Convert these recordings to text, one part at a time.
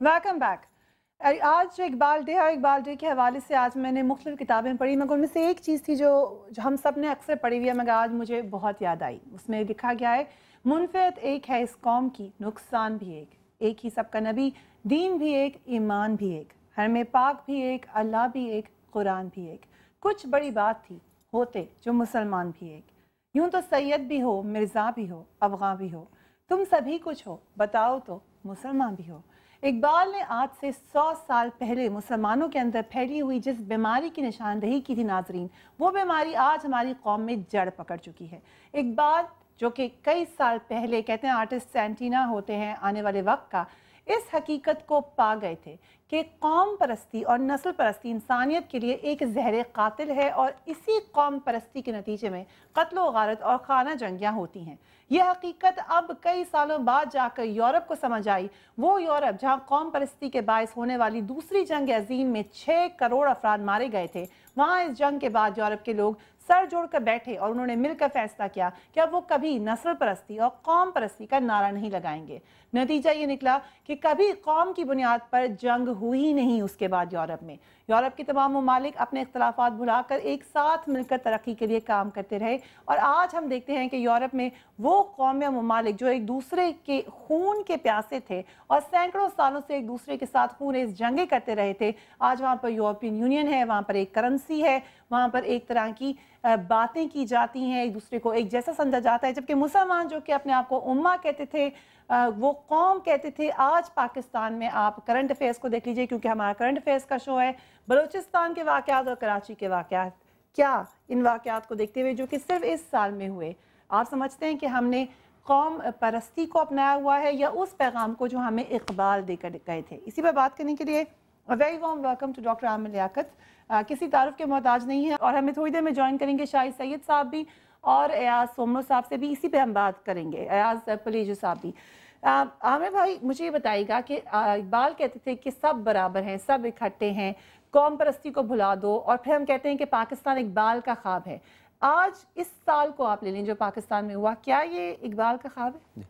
Welcome back. آج Iqbal day اور Iqbal day کے حوالے سے آج میں نے مختلف کتابیں پڑھی، مگر ان میں سے ایک چیز تھی جو ہم سب نے اکثر پڑھی ہوئی ہے، مگر آج مجھے بہت یاد آئی۔ اس میں لکھا گیا ہے، منفعت ایک ہے اس قوم کی، نقصان بھی ایک ہی سب کا نبی، دین بھی ایک، ایمان بھی ایک، حرم پاک بھی ایک، اللہ بھی ایک، قرآن بھی ایک۔ کچھ بڑی بات تھی، ہوتے جو مسلمان بھی ایک، یوں تو سید بھی ہو، مرزا بھی ہو، افغاں بھی ہو، تم سبھی کچھ ہو، بتاؤ تو مسلمان بھی ہو۔ اقبال نے آج سے 100 سال پہلے مسلمانوں کے اندر پھیلی ہوئی جس بیماری کی نشاندہی کی تھی ناظرین، وہ بیماری آج ہماری قوم میں جڑ پکڑ چکی ہے۔ اقبال جو کہ کئی سال پہلے کہتے ہیں آرٹسٹ سینٹینا ہوتے ہیں آنے والے وقت کا، اس حقیقت کو پا گئے تھے کہ قوم پرستی اور نسل پرستی انسانیت کے لیے ایک زہر قاتل ہے، اور اسی قوم پرستی کے نتیجے میں قتل و غارت اور خانہ جنگیاں ہوتی ہیں۔ یہ حقیقت اب کئی سالوں بعد جا کر یورپ کو سمجھ آئی، وہ یورپ جہاں قوم پرستی کے باعث ہونے والی دوسری جنگ عظیم میں 6 کروڑ افراد مارے گئے تھے۔ وہاں اس جنگ کے بعد یورپ کے لوگ سر جوڑ کر بیٹھے اور انہوں نے مل کر فیصلہ کیا کہ اب وہ کبھی نسل پرستی اور قوم پرستی کا نعرہ نہیں لگائیں گے۔ نتیجہ یہ نکلا کہ کبھی قوم کی بنیاد پر جنگ ہوئی نہیں۔ اس کے بعد یورپ میں یورپ کے تمام ممالک اپنے اختلافات بھلا کر ایک ساتھ مل کر ترقی کے لیے کام کرتے رہے، اور آج ہم دیکھتے ہیں کہ یورپ میں وہ قوم یا ممالک جو ایک دوسرے کے خون کے پیاسے تھے اور سینکڑوں سالوں سے ایک دوسرے کے ساتھ خونریز جنگیں کرتے رہے تھے، آج وہاں پر یورپین یونین ہے، وہاں پر ایک کرنسی ہے، وہاں پر ایک طرح کی باتیں کی جاتی ہیں، ایک دوسرے کو ایک جیسا سمجھا جاتا ہے۔ جبکہ مسلمان جو کہ اپنے آپ کو امہ کہتے تھے، وہ قوم کہتے تھے، آج پاکستان میں آپ کرنٹ افیئرس کو دیکھ لیجئے، کیونکہ ہمارا کرنٹ افیئرس کا شو ہے، بلوچستان کے واقعات اور کراچی کے واقعات، کیا ان واقعات کو دیکھتے ہوئے جو کہ صرف اس سال میں ہوئے، آپ سمجھتے ہیں کہ ہم نے قوم پرستی کو اپنایا ہوا ہے یا اس پیغام کو جو ہمیں اقبال دے کر گئے تھے؟ اسی پر بات کرنے کے لیے very warm welcome to doctor Aamir Liaquat. کسی تعارف کے محتاج نہیں ہے، اور ہمیں تھوڑی دیر میں جوائن کریں گے شاہد سید صاحب بھی، اور ایاز سومنو صاحب سے بھی اسی پہ ہم بات کریں گے، ایاز پلیجو صاحب بھی۔ عامر بھائی مجھے یہ بتائیے گا کہ اقبال کہتے تھے کہ سب برابر ہیں، سب اکٹھے ہیں، قوم پرستی کو بھلا دو، اور پھر ہم کہتے ہیں کہ پاکستان اقبال کا خواب ہے۔ آج اس سال کو آپ لے لیں جو پاکستان میں ہوا، کیا یہ اقبال کا خواب ہے؟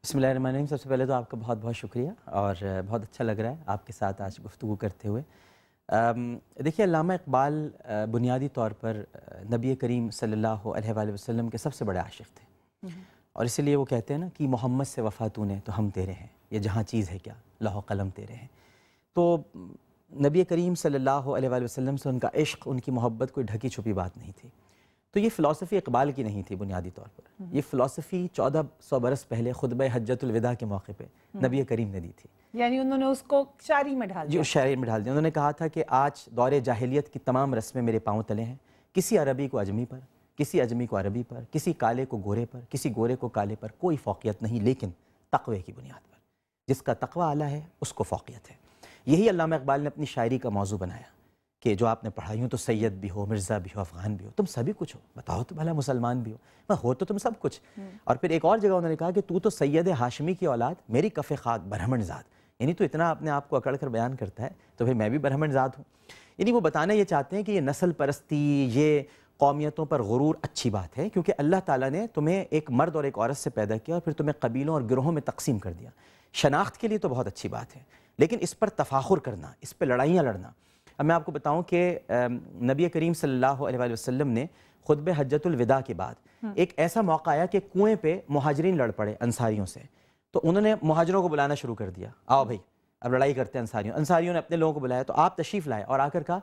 بسم اللہ الرحمن الرحیم۔ سب سے پہلے تو آپ کا بہت بہت شکریہ، اور بہت اچھا لگ رہا ہے آپ کے ساتھ آج گفتگو کرتے ہوئے۔ دیکھیے، علامہ اقبال بنیادی طور پر نبی کریم صلی اللہ علیہ وآلہ وسلم کے سب سے بڑے عاشق تھے، اور اسی لیے وہ کہتے ہیں نا کہ محمد سے وفا تو نے تو ہم تیرے ہیں، یہ جہاں چیز ہے کیا لوح و قلم تیرے ہیں۔ تو نبی کریم صلی اللہ علیہ وآلہ وسلم سے ان کا عشق، ان کی محبت کوئی ڈھکی چھپی بات نہیں تھی۔ تو یہ فلسفی اقبال کی نہیں تھی بنیادی طور پر، یہ فلسفی 1400 برس پہلے خطبہ حجۃ الوداع کے موقع پہ نبی کریم نے دی تھی، یعنی انہوں نے اس کو شاعری میں ڈال دیا۔ جی، اس شاعری میں ڈال دیا۔ انہوں نے کہا تھا کہ آج دور جاہلیت کی تمام رسمیں میرے پاؤں تلے ہیں، کسی عربی کو اجمی پر، کسی اجمی کو عربی پر، کسی کالے کو گورے پر، کسی گورے کو کالے پر کوئی فوقیت نہیں، لیکن تقوی کی بنیاد پر، جس کا تقوی اعلیٰ ہے اس کو فوقیت ہے۔ یہی علامہ اقبال نے اپنی شاعری کا موضوع بنایا کہ جو آپ نے پڑھا، یوں تو سید بھی ہو، مرزا بھی ہو، افغان بھی ہو، تم سبھی کچھ ہو، بتاؤ تو بھلا مسلمان بھی ہو تو تم سب کچھ۔ اور پھر ایک اور جگہ انہوں نے کہا کہ تو سید ہاشمی کی اولاد، میری کف خاک برہمن زاد، یعنی تو اتنا اپنے آپ کو اکڑ کر بیان کرتا ہے تو پھر میں بھی برہمن زاد ہوں۔ یعنی وہ بتانا یہ چاہتے ہیں کہ یہ نسل پرستی، یہ قومیتوں پر غرور اچھی بات ہے، کیونکہ اللہ تعالیٰ نے تمہیں ایک مرد اور ایک عورت سے پیدا کیا اور پھر تمہیں قبیلوں اور گروہوں میں تقسیم کر دیا۔ شناخت کے لیے تو بہت اچھی بات ہے، لیکن اس پر تفاخر کرنا، اس پہ لڑائیاں لڑنا۔ اب میں آپ کو بتاؤں کہ نبی کریم صلی اللہ علیہ وآلہ وسلم نے خطبہ حجۃ الوداع کے بعد ایک ایسا موقع آیا کہ کنویں پہ مہاجرین لڑ پڑے انصاریوں سے، تو انہوں نے مہاجروں کو بلانا شروع کر دیا، آؤ بھائی اب لڑائی کرتے ہیں انصاریوں نے اپنے لوگوں کو بلایا، تو آپ تشریف لائے اور آ کر کہا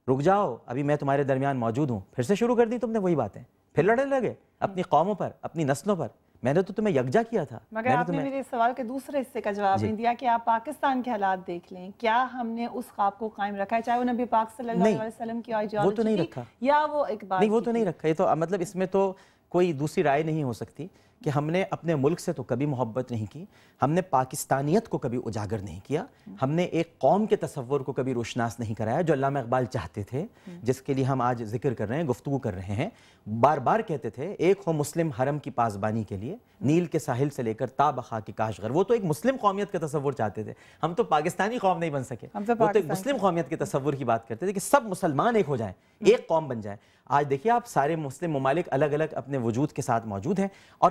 رک جاؤ ابھی میں تمہارے درمیان موجود ہوں۔ پھر سے شروع کر دی تم نے وہی باتیں، پھر لڑنے لگے اپنی قوموں پر، اپنی نسلوں پر۔ میں نے تو تمہیں یکجا کیا تھا۔ مگر آپ نے میرے سوال کے دوسرے حصے کا جواب نہیں دیا کہ آپ پاکستان کے حالات دیکھ لیں، کیا ہم نے اس خواب کو قائم رکھا ہے، چاہے وہ نبی پاک صلی اللہ علیہ وسلم کی آئیڈیالوجی تھی یا وہ اقبال کی؟ نہیں، وہ تو نہیں رکھا۔ یہ تو مطلب اس میں تو کوئی دوسری رائے نہیں ہو سکتی کہ ہم نے اپنے ملک سے تو کبھی محبت نہیں کی، ہم نے پاکستانیت کو کبھی اجاگر نہیں کیا، ہم نے ایک قوم کے تصور کو کبھی روشناس نہیں کرایا جو علامہ اقبال چاہتے تھے، جس کے لیے ہم آج ذکر کر رہے ہیں، گفتگو کر رہے ہیں۔ بار بار کہتے تھے ایک ہو مسلم حرم کی پاسبانی کے لیے، نیل کے ساحل سے لے کر تا بخا کے کاشغر۔ وہ تو ایک مسلم قومیت کا تصور چاہتے تھے، ہم تو پاکستانی قوم نہیں بن سکے، وہ تو ایک مسلم قومیت کے تصور کی بات کرتے تھے کہ سب مسلمان ایک ہو جائیں، ایک قوم بن جائے۔ آج دیکھیے آپ، سارے مسلم ممالک الگ الگ اپنے وجود کے ساتھ موجود ہیں، اور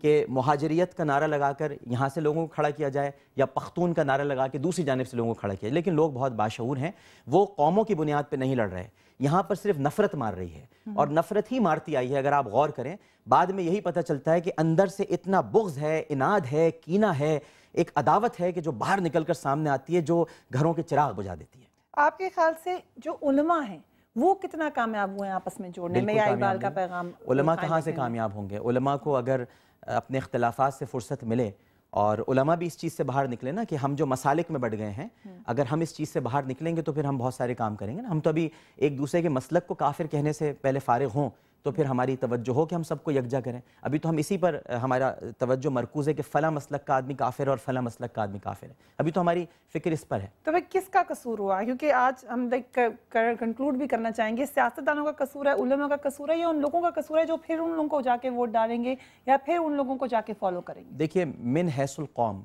کہ مہاجریت کا نعرہ لگا کر یہاں سے لوگوں کو کھڑا کیا جائے یا پختون کا نعرہ لگا کے دوسری جانب سے لوگوں کو کھڑا کیا جائے، لیکن لوگ بہت باشعور ہیں، وہ قوموں کی بنیاد پہ نہیں لڑ رہے، یہاں پر صرف نفرت مار رہی ہے، اور نفرت ہی مارتی آئی ہے۔ اگر آپ غور کریں بعد میں یہی پتہ چلتا ہے کہ اندر سے اتنا بغض ہے، اناد ہے، کینہ ہے، ایک عداوت ہے کہ جو باہر نکل کر سامنے آتی ہے، جو گھروں کے چراغ بجھا دیتی ہے۔ آپ کے خیال سے جو علماء ہیں وہ کتنا کامیاب ہوئے ہیں آپس میں جوڑنے میں، یا اقبال کا پیغام؟ علماء کہاں سے کامیاب ہوں گے؟ علماء کو اگر اپنے اختلافات سے فرصت ملے، اور علماء بھی اس چیز سے باہر نکلے نا کہ ہم جو مسالک میں بڑھ گئے ہیں، اگر ہم اس چیز سے باہر نکلیں گے تو پھر ہم بہت سارے کام کریں گے نا۔ ہم تو ابھی ایک دوسرے کے مسلک کو کافر کہنے سے پہلے فارغ ہوں تو پھر ہماری توجہ ہو کہ ہم سب کو یکجا کریں۔ ابھی تو ہم اسی پر ہمارا توجہ مرکوز ہے کہ فلاں مسلک کا آدمی کافر ہے اور فلاں مسلک کا آدمی کافر ہے، ابھی تو ہماری فکر اس پر ہے۔ تو بھائی کس کا قصور ہوا؟ کیونکہ آج ہم کنکلوڈ بھی کرنا چاہیں گے، سیاستدانوں کا قصور ہے، علماء کا قصور ہے، یا ان لوگوں کا قصور ہے جو پھر ان لوگوں کو جا کے ووٹ ڈالیں گے یا پھر ان لوگوں کو جا کے فالو کریں گے؟ دیکھیے، من حیث القوم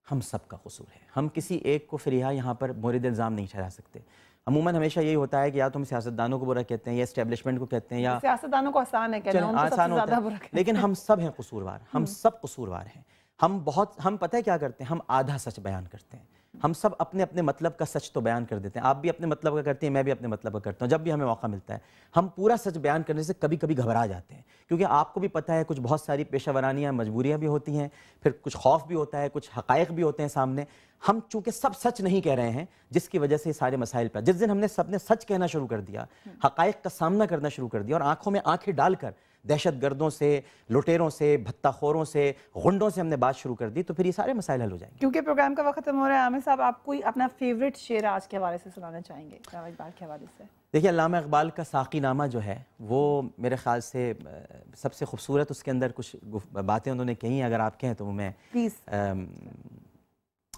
ہم سب کا قصور ہے، ہم کسی ایک کو فریحا یہاں پر مورد الزام نہیں ٹھہرا سکتے۔ عموماً ہمیشہ یہی ہوتا ہے کہ یا تو ہم سیاستدانوں کو برا کہتے ہیں یا اسٹیبلشمنٹ کو کہتے ہیں، یا سیاستدانوں کو آسان ہے کہنا، ان کو سب سے زیادہ برا کہتے ہیں، لیکن ہم سب ہیں قصوروار، ہم سب قصوروار ہیں۔ ہم پتہ ہے کیا کرتے ہیں؟ ہم آدھا سچ بیان کرتے ہیں، ہم سب اپنے اپنے مطلب کا سچ تو بیان کر دیتے ہیں، آپ بھی اپنے مطلب کا کرتے ہیں، میں بھی اپنے مطلب کا کرتا ہوں، جب بھی ہمیں موقع ملتا ہے ہم پورا سچ بیان کرنے سے کبھی کبھی گھبرا جاتے ہیں، کیونکہ آپ کو بھی پتہ ہے کچھ بہت ساری پیشہ ورانیاں، مجبوریاں بھی ہوتی ہیں، پھر کچھ خوف بھی ہوتا ہے، کچھ حقائق بھی ہوتے ہیں سامنے۔ ہم چونکہ سب سچ نہیں کہہ رہے ہیں، جس کی وجہ سے یہ سارے مسائل پہ جس دن ہم نے سب نے سچ کہنا شروع کر دیا، حقائق کا سامنا کرنا شروع کر دیا، اور آنکھوں میں آنکھیں ڈال کر دہشت گردوں سے، لٹیروں سے، بھتہ خوروں سے، غنڈوں سے ہم نے بات شروع کر دی، تو پھر یہ سارے مسائل حل ہو جائیں گے۔ کیونکہ پروگرام کا وقت ختم ہو رہا ہے، عامر صاحب آپ کوئی اپنا فیوریٹ شعر آج کے حوالے سے سنانا چاہیں گے، علامہ اقبال کے حوالے سے؟ دیکھیے، علامہ اقبال کا ساقی نامہ جو ہے وہ میرے خیال سے سب سے خوبصورت، اس کے اندر کچھ باتیں انہوں نے کہیں، اگر آپ کہیں تو میں پلیز۔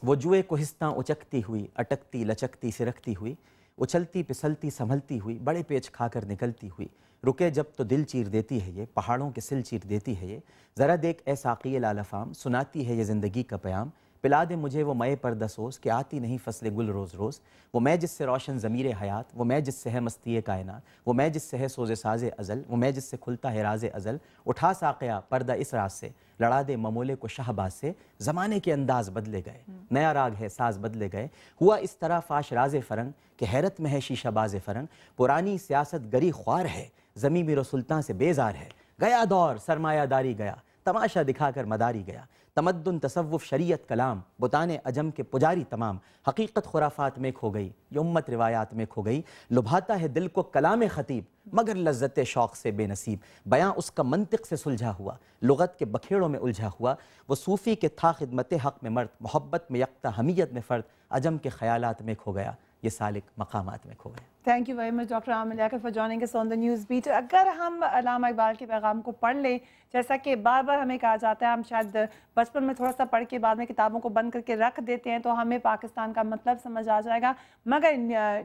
وہ جوئے کوہستاں اچکتی ہوئی، اٹکتی لچکتی سرکتی ہوئی، اچھلتی پسلتی سنبھلتی ہوئی، بڑے پیچ کھا کر نکلتی ہوئی، رکے جب تو دل چیر دیتی ہے یہ، پہاڑوں کے سل چیر دیتی ہے یہ، ذرا دیکھ اے ساقی لال افام، سناتی ہے یہ زندگی کا پیام، پلا دے مجھے وہ مئے پردہ سوز کہ آتی نہیں فصل گل روز روز، وہ میں جس سے روشن ضمیر حیات، وہ میں جس سے ہے مستی کائنات، وہ میں جس سے ہے سوز ساز ازل، وہ میں جس سے کھلتا ہے راز ازل، اٹھا ساقیا پردہ اس راز سے، لڑا دے ممولے کو شہباز سے، زمانے کے انداز بدلے گئے، نیا راگ ہے ساز بدلے گئے، ہوا اس طرح فاش راز فرنگ کہ حیرت میں ہے شیشہ باز فرنگ، پرانی سیاست گری خوار ہے، زمیں میر و سلطان سے بیزار ہے، گیا دور سرمایہ داری گیا، تماشا دکھا کر مداری گیا، تمدن تصوف شریعت کلام، بتانے عجم کے پجاری تمام، حقیقت خرافات میں کھو گئی، یہ امت روایات میں کھو گئی، لبھاتا ہے دل کو کلام خطیب مگر لذت شوق سے بے نصیب، بیاں اس کا منطق سے سلجھا ہوا، لغت کے بکھیڑوں میں الجھا ہوا، وہ صوفی کے تھا خدمت حق میں مرد، محبت میں یکتا حمیت میں فرد، عجم کے خیالات میں کھو گیا، یہ سالک مقامات میں کھو گیا۔ Thank you very much doctor Aamir Liaquat for joining us on the news beat. اگر ہم علامہ اقبال کے پیغام کو پڑھ لیں، جیسا کہ بار بار ہمیں کہا جاتا ہے، ہم شاید بچپن میں تھوڑا سا پڑھ کے بعد میں کتابوں کو بند کر کے رکھ دیتے ہیں تو ہمیں پاکستان کا مطلب سمجھ آ جائے گا، مگر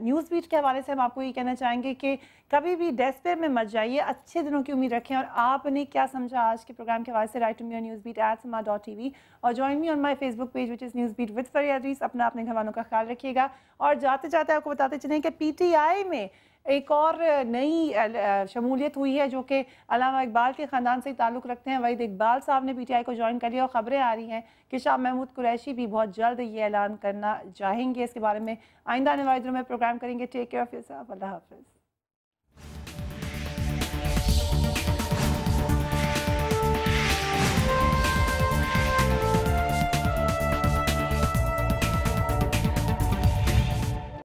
نیوز بیٹ کے حوالے سے ہم آپ کو یہ کہنا چاہیں گے کہ کبھی بھی ڈیسپیئر میں مت جائیے، اچھے دنوں کی امید رکھیں، اور آپ نے کیا سمجھا آج کے پروگرام کے حوالے سے right to me on newsbeat@sama.tv، اور join me on my Facebook page which is newsbeat with Fareeha Idrees. اپنے گھر والوں کا خیال رکھیے گا، اور جاتے جاتے آپ کو بتاتے چلیں کہ پی ٹی آئی میں ایک اور نئی شمولیت ہوئی ہے جو کہ علامہ اقبال کے خاندان سے تعلق رکھتے ہیں۔ وحید اقبال صاحب نے پی ٹی آئی کو جوائن کر لیا، اور خبریں آ رہی ہیں کہ شاہ محمود قریشی بھی بہت جلد یہ اعلان کرنا چاہیں گے۔ اس کے بارے میں آئندہ آنے والے دنوں میں پروگرام کریں گے۔ Take care of yourself, اللہ حافظ۔